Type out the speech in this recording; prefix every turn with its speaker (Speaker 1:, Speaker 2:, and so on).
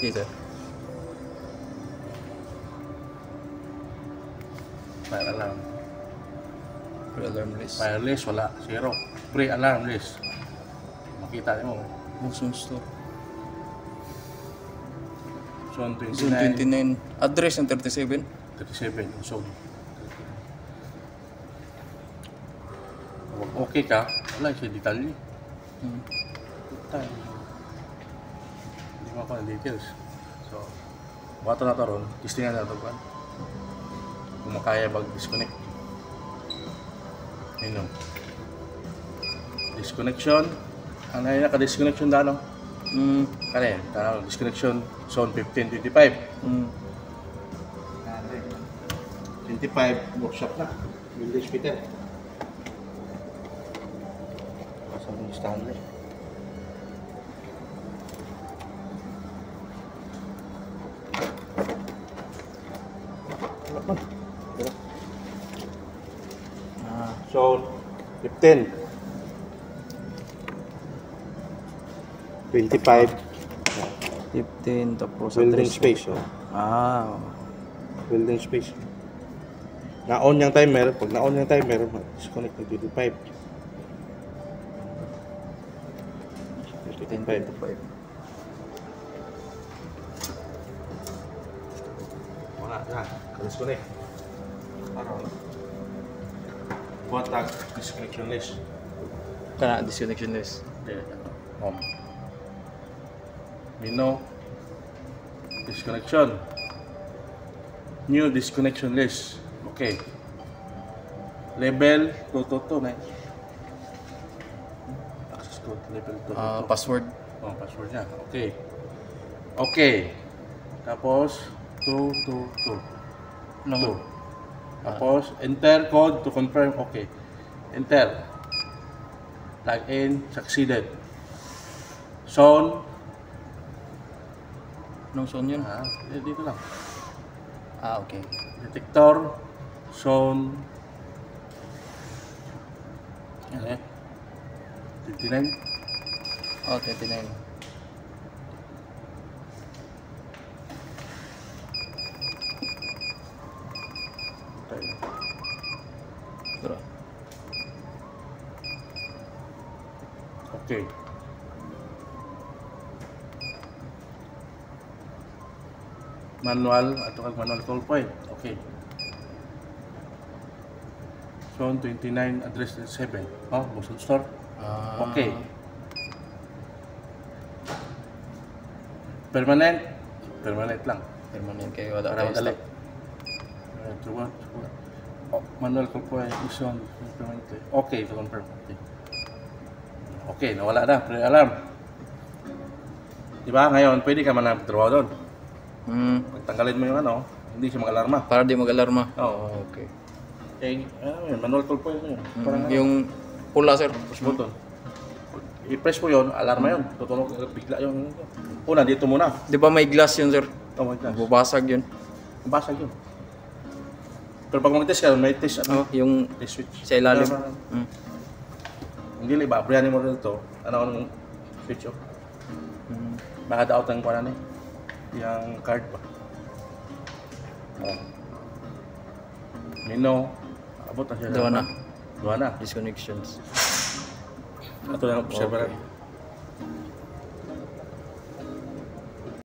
Speaker 1: Yes, sir.
Speaker 2: Fire alarm.
Speaker 1: Pre-alarm list.
Speaker 2: Wireless, wala. Zero. Pre-alarm list. Makita mo.
Speaker 1: Buksan store.
Speaker 2: Zone
Speaker 1: Zone
Speaker 2: 29.
Speaker 1: 29. Address ng 37.
Speaker 2: 37. Zone. Okay ka? Wala siya detalye. Puta. Hindi mo ako ng details. So, bato na ito ron. Testingan na ito ba? Kung makaya mag-disconnect. Ayun. Disconnection. Ano yun? Naka-disconnection na ano? Ano yan? Disconnection zone 1525. 25 workshop na. Village Peter. Sa mga Stanley. Zone 15. 25
Speaker 1: 15 tapos
Speaker 2: building
Speaker 1: address.
Speaker 2: space. Oh. Building space. Na-on yung timer. Pag na-on yung timer, disconnect ng 25. 25. Wala na. Disconnect. Contact disconnection list.
Speaker 1: Kana disconnection list.
Speaker 2: Home. Menu. Disconnection. New disconnection list. Okay. Level 222 na. Access code level 222.
Speaker 1: Password.
Speaker 2: Oh, password niya. Okay. Okay. Tapos 222.
Speaker 1: No.
Speaker 2: Tapos enter code to confirm. Okay. Enter. Login succeeded. Zone.
Speaker 1: Anong zone yun?
Speaker 2: Dito lang.
Speaker 1: Okay.
Speaker 2: Detector. Zone. Ano eh? 29.
Speaker 1: 29. Bro.
Speaker 2: Okay. Manual atau manual call point. Okay. Zone 29 address 7. Oh, Buksan store. Okay. Permanent. Permanent lang.
Speaker 1: Permanent kayo wala
Speaker 2: Para
Speaker 1: tayo
Speaker 2: madali.
Speaker 1: stock.
Speaker 2: Manual call point mission permanent. Okay, to confirm. Okay. Okay, nawala na. Pre-alarm. Diba? Ngayon, pwede ka man na trabaho doon. Pagtanggalin mo yung ano, hindi siya mag-alarma.
Speaker 1: Para di mag-alarma.
Speaker 2: Oo.
Speaker 1: Okay.
Speaker 2: Eh, ano yun, manual call point yun. Parang
Speaker 1: Yung pula, sir.
Speaker 2: push button. I-press mo yun, alarma yun. Tutunog, bigla yung... Una, dito muna.
Speaker 1: Di ba may glass yun, sir?
Speaker 2: Oh my gosh.
Speaker 1: Bubasag yun.
Speaker 2: Basag yun. Pero pag mag-test ka, may test, ano?
Speaker 1: Yung
Speaker 2: Test switch.
Speaker 1: sa ilalim.
Speaker 2: Hindi, ba? Abriyanin mo rin ito. Ano switch off. Makadaot ang kuwanan eh. Yung card ba? Oh. Mino. Abot na siya.
Speaker 1: Doon na.
Speaker 2: Doon na.
Speaker 1: Disconnections.
Speaker 2: Ito na, observer.